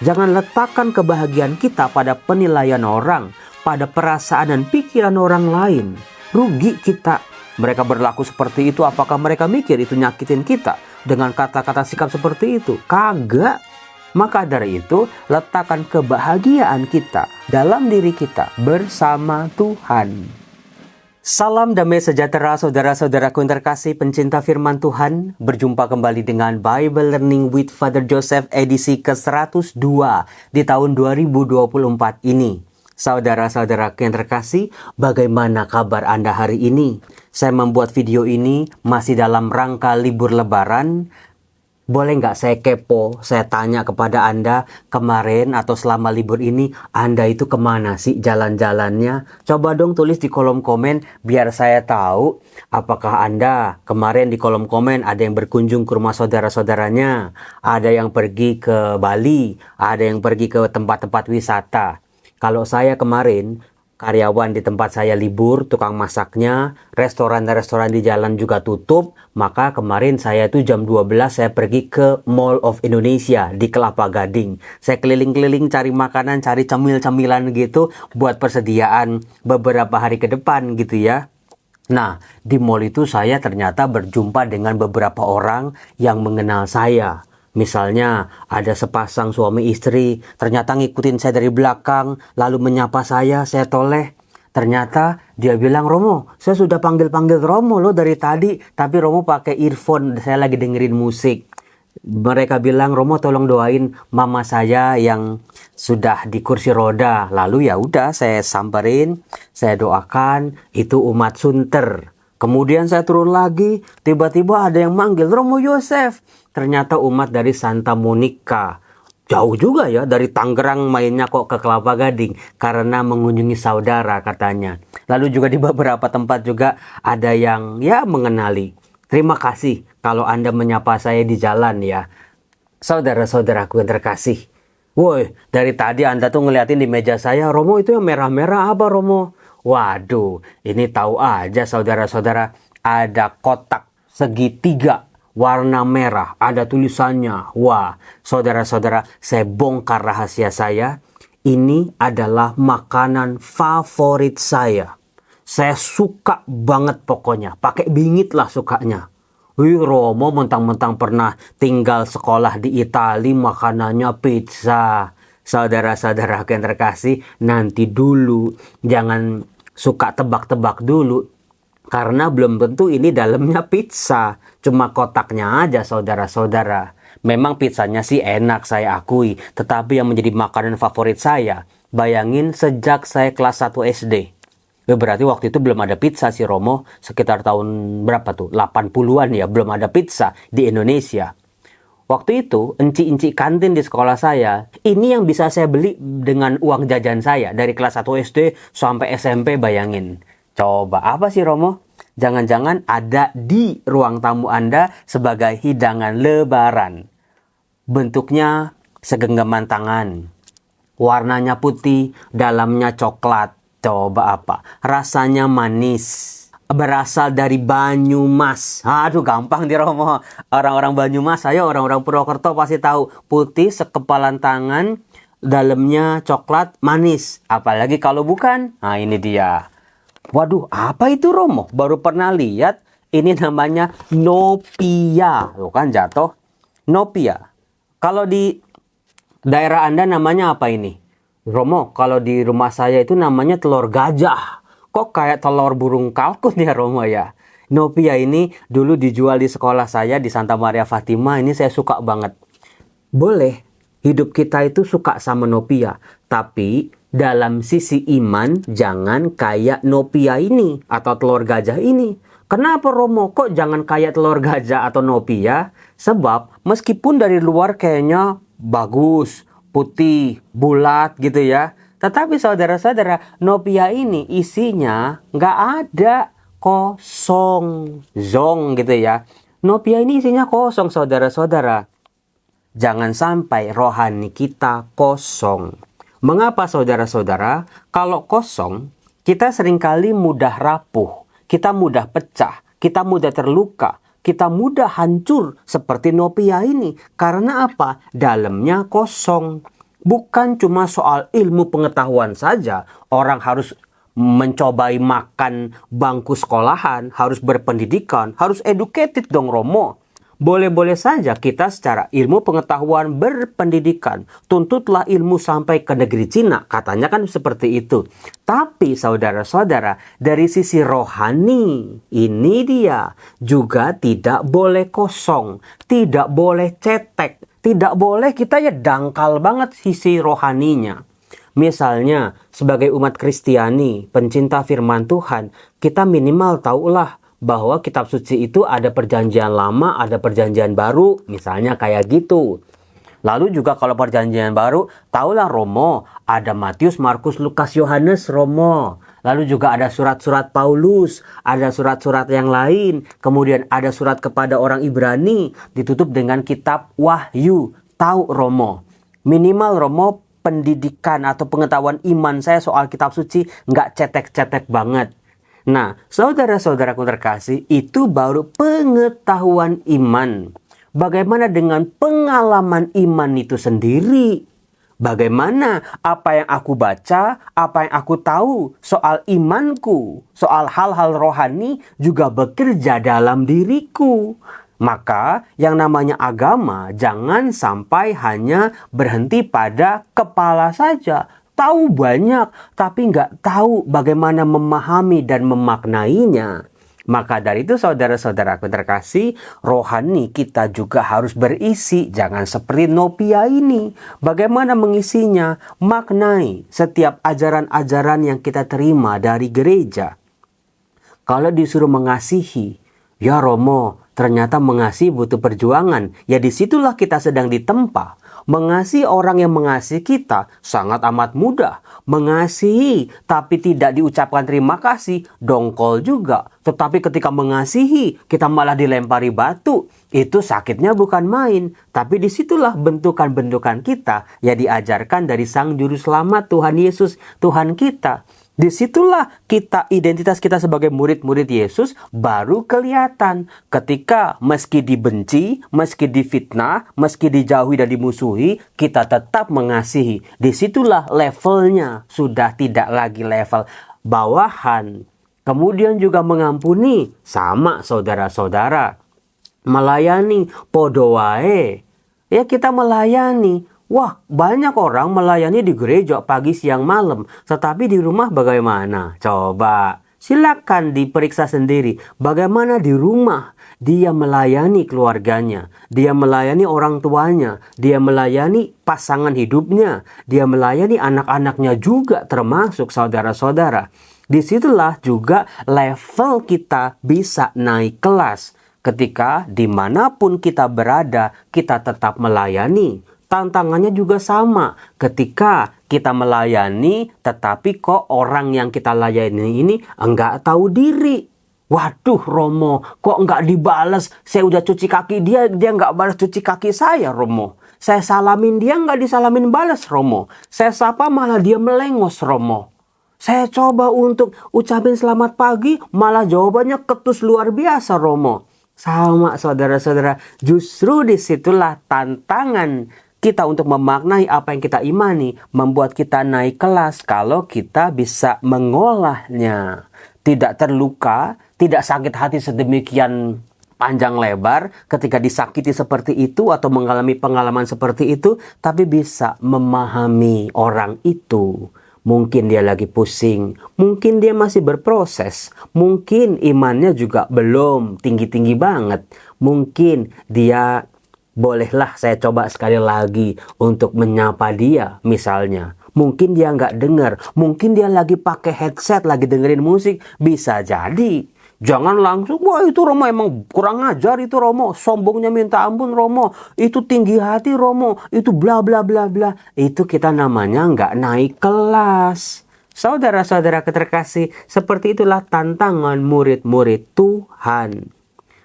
Jangan letakkan kebahagiaan kita pada penilaian orang, pada perasaan dan pikiran orang lain. Rugi kita. Mereka berlaku seperti itu, apakah mereka mikir itu nyakitin kita dengan kata-kata sikap seperti itu? Kagak. Maka dari itu, letakkan kebahagiaan kita dalam diri kita bersama Tuhan. Salam damai sejahtera saudara-saudaraku yang terkasih pencinta firman Tuhan. Berjumpa kembali dengan Bible Learning with Father Joseph edisi ke-102 di tahun 2024 ini. Saudara-saudaraku yang terkasih, bagaimana kabar Anda hari ini? Saya membuat video ini masih dalam rangka libur lebaran. Boleh nggak saya kepo, saya tanya kepada Anda, kemarin atau selama libur ini Anda itu kemana sih jalan-jalannya? Coba dong tulis di kolom komen biar saya tahu apakah Anda kemarin di kolom komen ada yang berkunjung ke rumah saudara-saudaranya, ada yang pergi ke Bali, ada yang pergi ke tempat-tempat wisata. Kalau saya kemarin, karyawan di tempat saya libur, tukang masaknya, restoran-restoran di jalan juga tutup, maka kemarin saya tuh jam 12 saya pergi ke Mall of Indonesia di Kelapa Gading. Saya keliling-keliling cari makanan, cari cemil-cemilan gitu buat persediaan beberapa hari ke depan gitu ya. Nah, di mall itu saya ternyata berjumpa dengan beberapa orang yang mengenal saya. Misalnya ada sepasang suami istri ternyata ngikutin saya dari belakang lalu menyapa saya toleh. Ternyata dia bilang, "Romo, saya sudah panggil-panggil Romo loh dari tadi, tapi Romo pakai earphone, saya lagi dengerin musik." Mereka bilang, "Romo tolong doain mama saya yang sudah di kursi roda." Lalu ya udah saya samperin, saya doakan, itu umat Sunter. Kemudian saya turun lagi, tiba-tiba ada yang manggil, "Romo Yosef." Ternyata umat dari Santa Monica. Jauh juga ya, dari Tangerang mainnya kok ke Kelapa Gading. Karena mengunjungi saudara katanya. Lalu juga di beberapa tempat juga ada yang ya mengenali. Terima kasih kalau Anda menyapa saya di jalan ya. Saudara-saudaraku yang terkasih. Woi, dari tadi Anda tuh ngeliatin di meja saya, "Romo itu yang merah-merah apa Romo?" Waduh, ini tahu aja saudara-saudara, ada kotak segitiga warna merah, ada tulisannya. Wah, saudara-saudara, saya bongkar rahasia saya. Ini adalah makanan favorit saya. Saya suka banget pokoknya, pakai bingit lah sukanya. Wih, Romo mentang-mentang pernah tinggal sekolah di Italia, makanannya pizza. Saudara-saudara yang terkasih, nanti dulu, jangan suka tebak-tebak dulu. Karena belum tentu ini dalamnya pizza. Cuma kotaknya aja saudara-saudara. Memang pizzanya sih enak saya akui. Tetapi yang menjadi makanan favorit saya, bayangin sejak saya kelas 1 SD. Berarti waktu itu belum ada pizza sih Romo. Sekitar tahun berapa tuh? 80-an ya, belum ada pizza di Indonesia. Waktu itu, enci-enci kantin di sekolah saya, ini yang bisa saya beli dengan uang jajan saya. Dari kelas 1 SD sampai SMP, bayangin. Coba, apa sih Romo? Jangan-jangan ada di ruang tamu Anda sebagai hidangan lebaran. Bentuknya segenggaman tangan. Warnanya putih, dalamnya coklat. Coba apa? Rasanya manis. Berasal dari Banyumas. Aduh, gampang di Romo. Orang-orang Banyumas, saya orang-orang Purwokerto pasti tahu. Putih sekepalan tangan, dalamnya coklat manis. Apalagi kalau bukan. Nah, ini dia. Waduh, apa itu Romo? Baru pernah lihat. Ini namanya Nopia. Tuh kan jatuh. Nopia. Kalau di daerah Anda namanya apa ini? Romo, kalau di rumah saya itu namanya telur gajah. Kok kayak telur burung kalkun ya Romo ya? Nopia ini dulu dijual di sekolah saya di Santa Maria Fatima. Ini saya suka banget. Boleh, hidup kita itu suka sama Nopia. Tapi dalam sisi iman jangan kayak Nopia ini atau telur gajah ini. Kenapa Romo? Kok jangan kayak telur gajah atau Nopia? Sebab meskipun dari luar kayaknya bagus, putih, bulat gitu ya. Tetapi saudara-saudara, Nopia ini isinya nggak ada, kosong, zong gitu ya. Nopia ini isinya kosong saudara-saudara. Jangan sampai rohani kita kosong. Mengapa saudara-saudara? Kalau kosong, kita seringkali mudah rapuh, kita mudah pecah, kita mudah terluka, kita mudah hancur seperti Nopia ini. Karena apa? Dalamnya kosong. Bukan cuma soal ilmu pengetahuan saja, orang harus mencobai makan bangku sekolahan, harus berpendidikan, harus educated dong Romo. Boleh-boleh saja kita secara ilmu pengetahuan berpendidikan. Tuntutlah ilmu sampai ke negeri Cina, katanya kan seperti itu. Tapi saudara-saudara, dari sisi rohani, ini dia juga tidak boleh kosong, tidak boleh cetek, tidak boleh kita ya dangkal banget sisi rohaninya. Misalnya, sebagai umat Kristiani, pencinta firman Tuhan, kita minimal tahulah bahwa kitab suci itu ada perjanjian lama, ada perjanjian baru, misalnya kayak gitu. Lalu juga kalau perjanjian baru, tahulah Romo, ada Matius, Markus, Lukas, Yohanes, Romo. Lalu juga ada surat-surat Paulus, ada surat-surat yang lain. Kemudian ada surat kepada orang Ibrani, ditutup dengan kitab Wahyu. Tahu Romo. Minimal Romo pendidikan atau pengetahuan iman saya soal kitab suci nggak cetek-cetek banget. Nah, saudara-saudaraku terkasih, itu baru pengetahuan iman. Bagaimana dengan pengalaman iman itu sendiri? Bagaimana apa yang aku baca, apa yang aku tahu soal imanku, soal hal-hal rohani juga bekerja dalam diriku. Maka yang namanya agama jangan sampai hanya berhenti pada kepala saja. Tahu banyak, tapi nggak tahu bagaimana memahami dan memaknainya. Maka dari itu saudara-saudaraku terkasih, rohani kita juga harus berisi. Jangan seperti Nopia ini. Bagaimana mengisinya? Maknai setiap ajaran-ajaran yang kita terima dari gereja. Kalau disuruh mengasihi, ya Romo, ternyata mengasihi butuh perjuangan. Ya disitulah kita sedang ditempa. Mengasihi orang yang mengasihi kita sangat amat mudah. Mengasihi tapi tidak diucapkan terima kasih, dongkol juga. Tetapi ketika mengasihi, kita malah dilempari batu. Itu sakitnya bukan main. Tapi disitulah bentukan-bentukan kita yang diajarkan dari Sang Juru Selamat Tuhan Yesus, Tuhan kita. Disitulah kita, identitas kita sebagai murid-murid Yesus baru kelihatan. Ketika meski dibenci, meski difitnah, meski dijauhi dan dimusuhi, kita tetap mengasihi. Disitulah levelnya sudah tidak lagi level bawahan. Kemudian juga mengampuni, sama saudara-saudara. Melayani, podo wae. Ya kita melayani. Wah, banyak orang melayani di gereja pagi, siang, malam. Tetapi di rumah bagaimana? Coba, silakan diperiksa sendiri. Bagaimana di rumah dia melayani keluarganya. Dia melayani orang tuanya. Dia melayani pasangan hidupnya. Dia melayani anak-anaknya juga termasuk saudara-saudara. Disitulah juga level kita bisa naik kelas. Ketika dimanapun kita berada, kita tetap melayani. Tantangannya juga sama. Ketika kita melayani, tetapi kok orang yang kita layani ini enggak tahu diri. Waduh Romo, kok enggak dibalas? Saya udah cuci kaki dia enggak balas cuci kaki saya Romo. Saya salamin dia enggak disalamin balas Romo. Saya sapa malah dia melengos Romo. Saya coba untuk ucapin selamat pagi, malah jawabannya ketus luar biasa Romo. Sama saudara-saudara, justru disitulah tantangan kita untuk memaknai apa yang kita imani, membuat kita naik kelas kalau kita bisa mengolahnya. Tidak terluka, tidak sakit hati sedemikian panjang lebar ketika disakiti seperti itu atau mengalami pengalaman seperti itu, tapi bisa memahami orang itu. Mungkin dia lagi pusing, mungkin dia masih berproses, mungkin imannya juga belum tinggi-tinggi banget, mungkin dia bolehlah saya coba sekali lagi untuk menyapa dia misalnya. Mungkin dia nggak dengar, mungkin dia lagi pakai headset, lagi dengerin musik, bisa jadi. Jangan langsung, wah itu Romo emang kurang ajar itu Romo, sombongnya minta ampun Romo, itu tinggi hati Romo, itu bla bla bla bla. Itu kita namanya nggak naik kelas. Saudara-saudara terkasih, seperti itulah tantangan murid-murid Tuhan.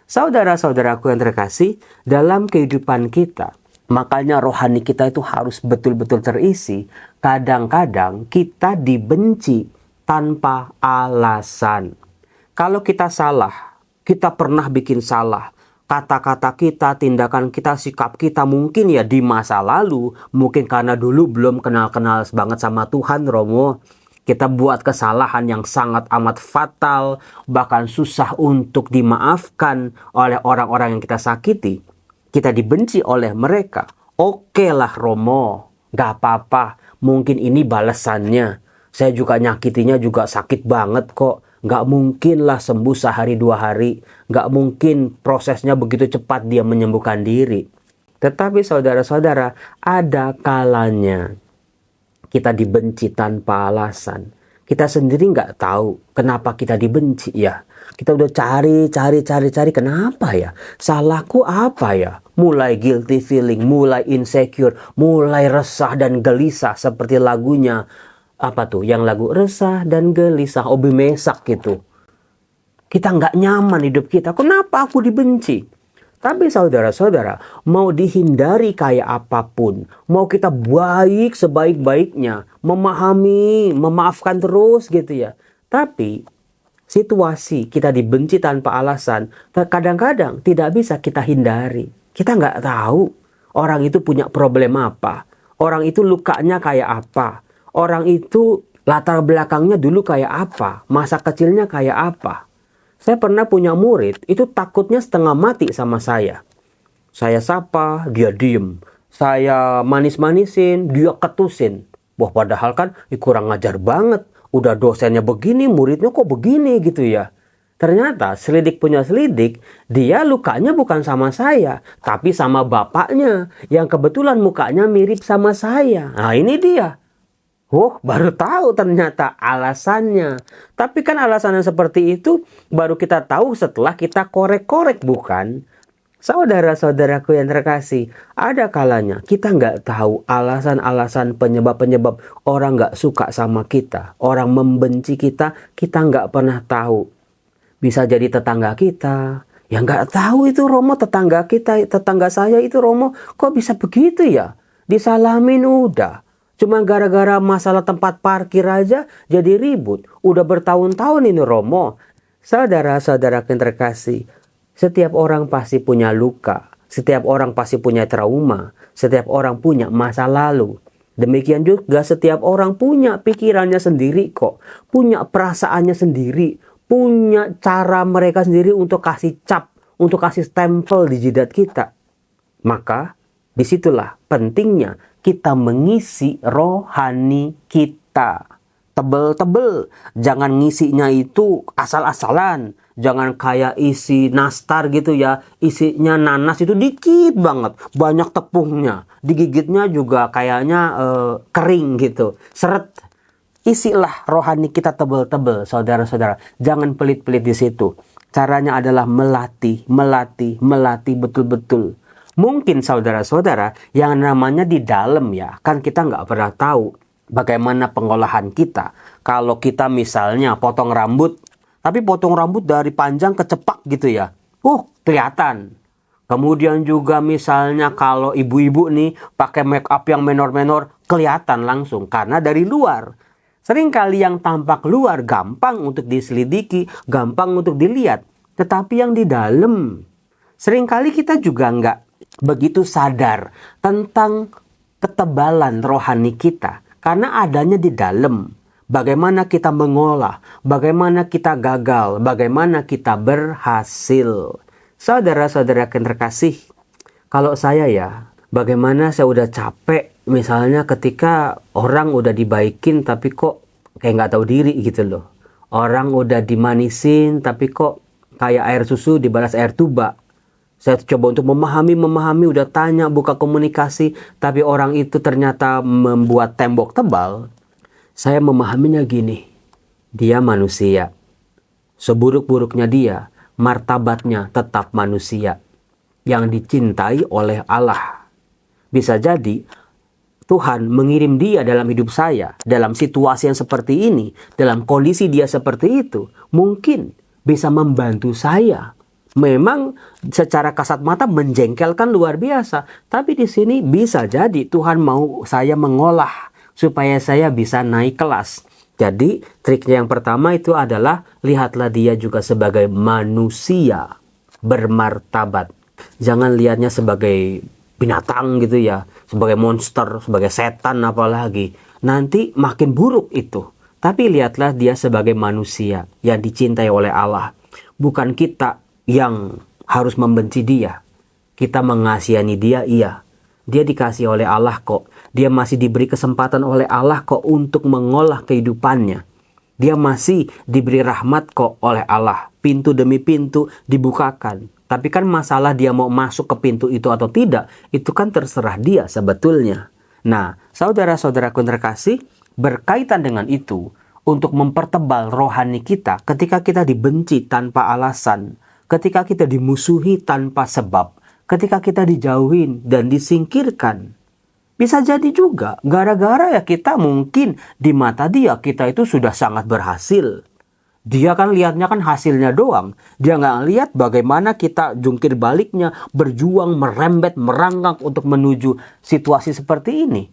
Saudara-saudaraku yang terkasih, dalam kehidupan kita, makanya rohani kita itu harus betul-betul terisi. Kadang-kadang kita dibenci tanpa alasan. Kalau kita salah, kita pernah bikin salah, kata-kata kita, tindakan kita, sikap kita mungkin ya di masa lalu, mungkin karena dulu belum kenal-kenal banget sama Tuhan, Romo, kita buat kesalahan yang sangat amat fatal, bahkan susah untuk dimaafkan oleh orang-orang yang kita sakiti. Kita dibenci oleh mereka. Oke lah Romo, gak apa-apa, mungkin ini balasannya. Saya juga nyakitinya juga sakit banget kok. Gak mungkin lah sembuh sehari 2 hari. Gak mungkin prosesnya begitu cepat dia menyembuhkan diri. Tetapi saudara-saudara, ada kalanya kita dibenci tanpa alasan. Kita sendiri gak tahu kenapa kita dibenci ya. Kita udah cari, kenapa ya? Salahku apa ya? Mulai guilty feeling, mulai insecure, mulai resah dan gelisah seperti lagunya. Apa tuh? Yang lagu resah dan gelisah, Obi Mesak gitu. Kita nggak nyaman hidup kita. Kenapa aku dibenci? Tapi saudara-saudara, mau dihindari kayak apapun, mau kita baik sebaik-baiknya, memahami, memaafkan terus gitu ya. Tapi situasi kita dibenci tanpa alasan, kadang-kadang tidak bisa kita hindari. Kita nggak tahu orang itu punya problem apa, orang itu lukanya kayak apa. Orang itu latar belakangnya dulu kayak apa, masa kecilnya kayak apa. Saya pernah punya murid, itu takutnya setengah mati sama saya. Saya sapa, dia diem. Saya manis-manisin, dia ketusin. Wah padahal kan kurang ngajar banget. Udah dosennya begini, muridnya kok begini gitu ya. Ternyata selidik punya selidik, dia lukanya bukan sama saya, tapi sama bapaknya. Yang kebetulan mukanya mirip sama saya. Nah ini dia. Baru tahu ternyata alasannya. Tapi kan alasan yang seperti itu baru kita tahu setelah kita korek-korek, bukan? Saudara-saudaraku yang terkasih, ada kalanya kita nggak tahu alasan-alasan penyebab-penyebab orang nggak suka sama kita. Orang membenci kita, kita nggak pernah tahu. Bisa jadi tetangga kita. Ya nggak tahu itu Romo, tetangga kita, tetangga saya itu Romo, kok bisa begitu ya? Disalamin udah. Cuma gara-gara masalah tempat parkir aja jadi ribut. Udah bertahun-tahun ini Romo. Saudara-saudara yang terkasih, setiap orang pasti punya luka. Setiap orang pasti punya trauma. Setiap orang punya masa lalu. Demikian juga setiap orang punya pikirannya sendiri kok. Punya perasaannya sendiri. Punya cara mereka sendiri untuk kasih cap. Untuk kasih stempel di jidat kita. Maka disitulah pentingnya kita mengisi rohani kita. Tebel-tebel. Jangan ngisinya itu asal-asalan. Jangan kayak isi nastar gitu ya. Isinya nanas itu dikit banget. Banyak tepungnya. Digigitnya juga kayaknya kering gitu. Seret. Isilah rohani kita tebel-tebel, saudara-saudara. Jangan pelit-pelit di situ. Caranya adalah melatih betul-betul. Mungkin saudara-saudara yang namanya di dalam ya, kan kita nggak pernah tahu bagaimana pengolahan kita. Kalau kita misalnya potong rambut, tapi potong rambut dari panjang ke cepak gitu ya, kelihatan. Kemudian juga misalnya kalau ibu-ibu nih pakai make up yang menor-menor, kelihatan langsung karena dari luar. Seringkali yang tampak luar gampang untuk diselidiki, gampang untuk dilihat. Tetapi yang di dalam, seringkali kita juga nggak begitu sadar tentang ketebalan rohani kita. Karena adanya di dalam. Bagaimana kita mengolah, bagaimana kita gagal, bagaimana kita berhasil. Saudara-saudara yang terkasih, kalau saya ya, bagaimana saya udah capek. Misalnya ketika orang udah dibaikin tapi kok kayak nggak tahu diri gitu loh. Orang udah dimanisin tapi kok kayak air susu dibalas air tuba. Saya coba untuk memahami, udah tanya, buka komunikasi, tapi orang itu ternyata membuat tembok tebal. Saya memahaminya gini, dia manusia. Seburuk-buruknya dia, martabatnya tetap manusia yang dicintai oleh Allah. Bisa jadi Tuhan mengirim dia dalam hidup saya, dalam situasi yang seperti ini, dalam kondisi dia seperti itu, mungkin bisa membantu saya. Memang secara kasat mata menjengkelkan luar biasa, tapi di sini bisa jadi Tuhan mau saya mengolah supaya saya bisa naik kelas. Jadi triknya yang pertama itu adalah lihatlah dia juga sebagai manusia bermartabat. Jangan lihatnya sebagai binatang gitu ya, sebagai monster, sebagai setan apalagi. Nanti makin buruk itu. Tapi lihatlah dia sebagai manusia yang dicintai oleh Allah. Bukan kita yang harus membenci dia. Kita mengasihani dia, iya. Dia dikasih oleh Allah kok. Dia masih diberi kesempatan oleh Allah kok untuk mengolah kehidupannya. Dia masih diberi rahmat kok oleh Allah. Pintu demi pintu dibukakan. Tapi kan masalah dia mau masuk ke pintu itu atau tidak, itu kan terserah dia sebetulnya. Nah, saudara-saudaraku yang terkasih, berkaitan dengan itu, untuk mempertebal rohani kita ketika kita dibenci tanpa alasan, ketika kita dimusuhi tanpa sebab, ketika kita dijauhin dan disingkirkan. Bisa jadi juga gara-gara ya kita mungkin di mata dia kita itu sudah sangat berhasil. Dia kan lihatnya kan hasilnya doang. Dia nggak lihat bagaimana kita jungkir baliknya, berjuang, merembet, merangkak untuk menuju situasi seperti ini.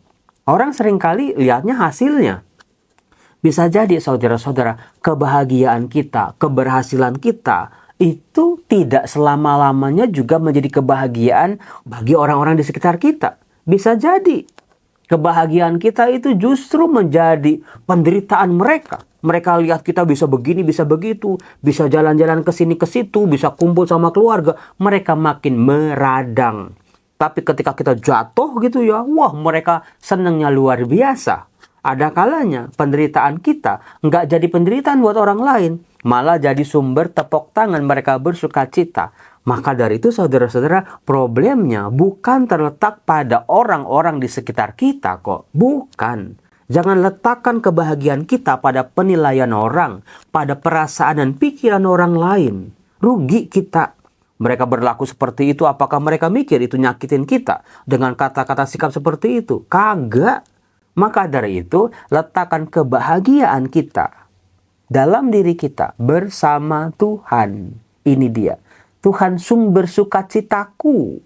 Orang seringkali lihatnya hasilnya. Bisa jadi saudara-saudara, kebahagiaan kita, keberhasilan kita itu tidak selama-lamanya juga menjadi kebahagiaan bagi orang-orang di sekitar kita. Bisa jadi kebahagiaan kita itu justru menjadi penderitaan mereka. Mereka lihat kita bisa begini, bisa begitu, bisa jalan-jalan ke sini ke situ, bisa kumpul sama keluarga. Mereka makin meradang. Tapi ketika kita jatuh gitu ya, wah mereka senangnya luar biasa. Ada kalanya penderitaan kita nggak jadi penderitaan buat orang lain. Malah jadi sumber tepuk tangan mereka bersuka cita. Maka dari itu saudara-saudara, problemnya bukan terletak pada orang-orang di sekitar kita kok. Bukan. Jangan letakkan kebahagiaan kita pada penilaian orang, pada perasaan dan pikiran orang lain. Rugi kita. Mereka berlaku seperti itu, apakah mereka mikir itu nyakitin kita dengan kata-kata sikap seperti itu? Kagak. Maka dari itu, letakkan kebahagiaan kita dalam diri kita bersama Tuhan. Ini dia. Tuhan sumber sukacitaku.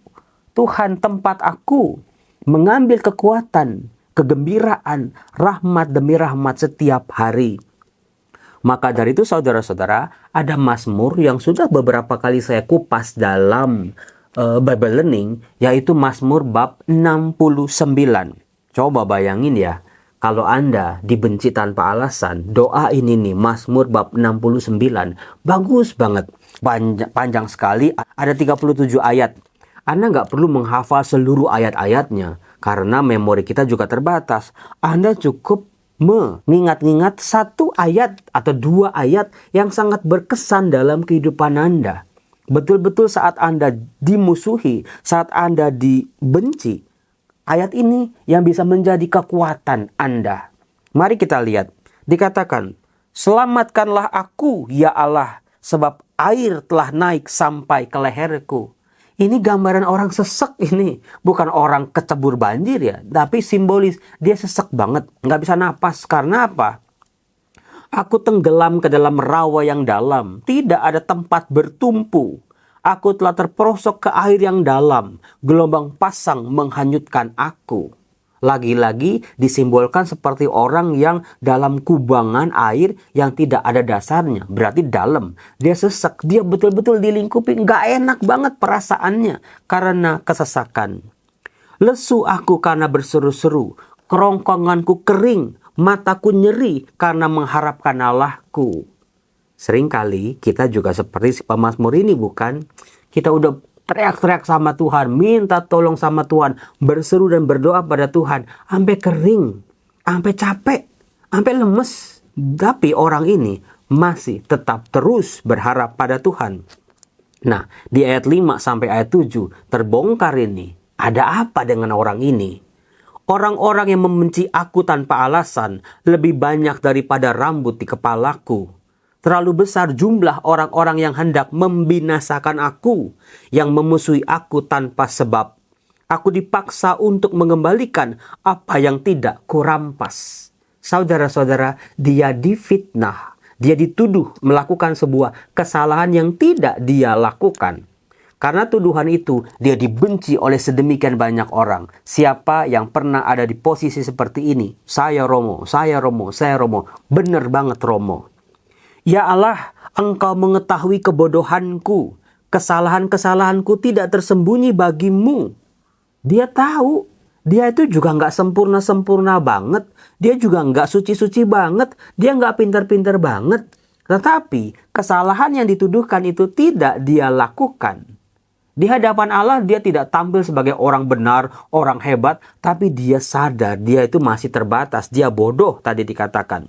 Tuhan tempat aku mengambil kekuatan, kegembiraan, rahmat demi rahmat setiap hari. Maka dari itu saudara-saudara, ada Mazmur yang sudah beberapa kali saya kupas dalam Bible Learning, yaitu Mazmur bab 69. Coba bayangin ya, kalau Anda dibenci tanpa alasan, doa ini nih, Mazmur bab 69, bagus banget. Panjang sekali, ada 37 ayat. Anda nggak perlu menghafal seluruh ayat-ayatnya, karena memori kita juga terbatas. Anda cukup mengingat-ingat satu ayat atau dua ayat yang sangat berkesan dalam kehidupan Anda. Betul-betul saat Anda dimusuhi, saat Anda dibenci, ayat ini yang bisa menjadi kekuatan Anda. Mari kita lihat, dikatakan, selamatkanlah aku ya Allah, sebab air telah naik sampai ke leherku. Ini gambaran orang sesek ini. Bukan orang kecebur banjir ya. Tapi simbolis dia sesek banget. Nggak bisa napas. Karena apa? Aku tenggelam ke dalam rawa yang dalam. Tidak ada tempat bertumpu. Aku telah terperosok ke air yang dalam. Gelombang pasang menghanyutkan aku. Lagi-lagi disimbolkan seperti orang yang dalam kubangan air yang tidak ada dasarnya. Berarti dalam. Dia sesek. Dia betul-betul dilingkupi. Nggak enak banget perasaannya. Karena kesesakan. Lesu aku karena berseru-seru. Kerongkonganku kering. Mataku nyeri karena mengharapkan Allahku. Seringkali kita juga seperti si pemazmur ini bukan? Kita udah teriak-teriak sama Tuhan, minta tolong sama Tuhan, berseru dan berdoa pada Tuhan, sampai kering, sampai capek, sampai lemes. Tapi orang ini masih tetap terus berharap pada Tuhan. Nah, di ayat 5 sampai ayat 7 terbongkar ini. Ada apa dengan orang ini? Orang-orang yang membenci aku tanpa alasan lebih banyak daripada rambut di kepalaku. Terlalu besar jumlah orang-orang yang hendak membinasakan aku, yang memusuhi aku tanpa sebab. Aku dipaksa untuk mengembalikan apa yang tidak kurampas. Saudara-saudara, dia difitnah. Dia dituduh melakukan sebuah kesalahan yang tidak dia lakukan. Karena tuduhan itu, dia dibenci oleh sedemikian banyak orang. Siapa yang pernah ada di posisi seperti ini? Saya Romo, saya Romo, saya Romo. Bener banget Romo. Ya Allah, Engkau mengetahui kebodohanku. Kesalahan-kesalahanku tidak tersembunyi bagimu. Dia tahu, dia itu juga nggak sempurna-sempurna banget. Dia juga nggak suci-suci banget. Dia nggak pintar-pintar banget. Tetapi kesalahan yang dituduhkan itu tidak dia lakukan. Di hadapan Allah dia tidak tampil sebagai orang benar, orang hebat. Tapi dia sadar dia itu masih terbatas. Dia bodoh tadi dikatakan.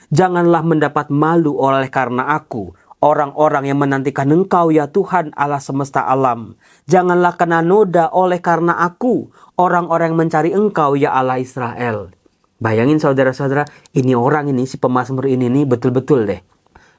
Janganlah mendapat malu oleh karena aku, orang-orang yang menantikan Engkau ya Tuhan Allah semesta alam. Janganlah kena noda oleh karena aku, orang-orang yang mencari Engkau ya Allah Israel. Bayangin saudara-saudara, ini orang ini, si pemazmur ini nih betul-betul deh.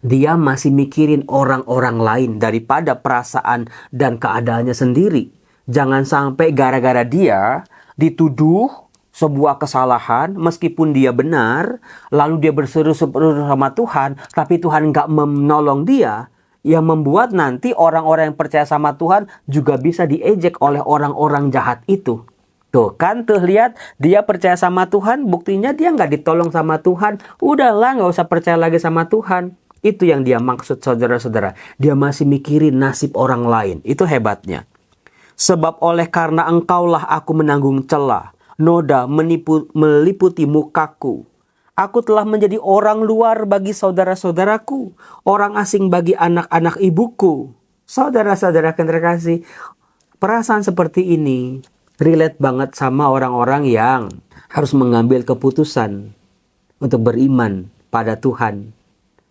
Dia masih mikirin orang-orang lain daripada perasaan dan keadaannya sendiri. Jangan sampai gara-gara dia dituduh sebuah kesalahan, meskipun dia benar, lalu dia berseru-seru sama Tuhan, tapi Tuhan nggak menolong dia, yang membuat nanti orang-orang yang percaya sama Tuhan juga bisa diejek oleh orang-orang jahat itu. Tuh kan, tuh lihat, dia percaya sama Tuhan, buktinya dia nggak ditolong sama Tuhan. Udahlah, nggak usah percaya lagi sama Tuhan. Itu yang dia maksud saudara-saudara. Dia masih mikirin nasib orang lain. Itu hebatnya. Sebab oleh karena Engkaulah aku menanggung celah, noda meliputi mukaku. Aku telah menjadi orang luar bagi saudara-saudaraku, orang asing bagi anak-anak ibuku. Saudara-saudara yang terkasih, perasaan seperti ini relate banget sama orang-orang yang harus mengambil keputusan untuk beriman pada Tuhan,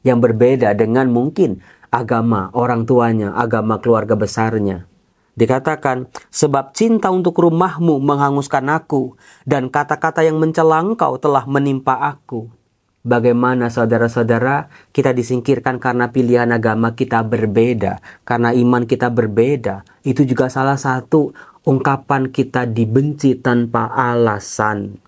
yang berbeda dengan mungkin agama orang tuanya, agama keluarga besarnya. Dikatakan, sebab cinta untuk rumahmu menghanguskan aku, dan kata-kata yang mencela Engkau telah menimpa aku. Bagaimana saudara-saudara, kita disingkirkan karena pilihan agama kita berbeda, karena iman kita berbeda. Itu juga salah satu ungkapan kita dibenci tanpa alasan.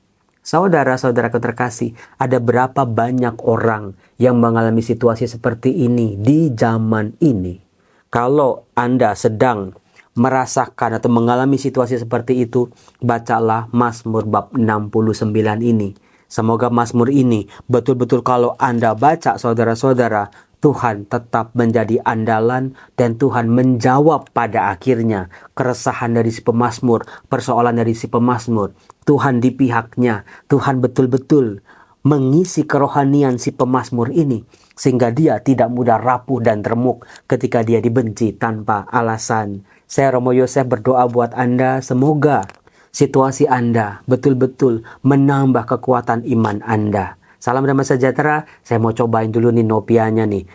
Saudara-saudara terkasih, ada berapa banyak orang yang mengalami situasi seperti ini di zaman ini? Kalau Anda sedang merasakan atau mengalami situasi seperti itu, bacalah Mazmur bab 69 ini. Semoga Mazmur ini betul-betul kalau Anda baca saudara-saudara, Tuhan tetap menjadi andalan dan Tuhan menjawab pada akhirnya keresahan dari si pemazmur, persoalan dari si pemazmur. Tuhan di pihaknya, Tuhan betul-betul mengisi kerohanian si pemazmur ini sehingga dia tidak mudah rapuh dan remuk ketika dia dibenci tanpa alasan. Saya Romo Yosef berdoa buat Anda, semoga situasi Anda betul-betul menambah kekuatan iman Anda. Salam damai sejahtera, saya mau cobain dulu nih nopianya nih.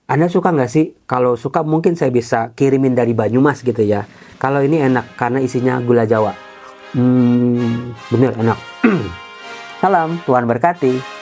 Anda suka nggak sih? Kalau suka mungkin saya bisa kirimin dari Banyumas gitu ya. Kalau ini enak karena isinya gula Jawa. Bener enak. Salam, Tuhan berkati.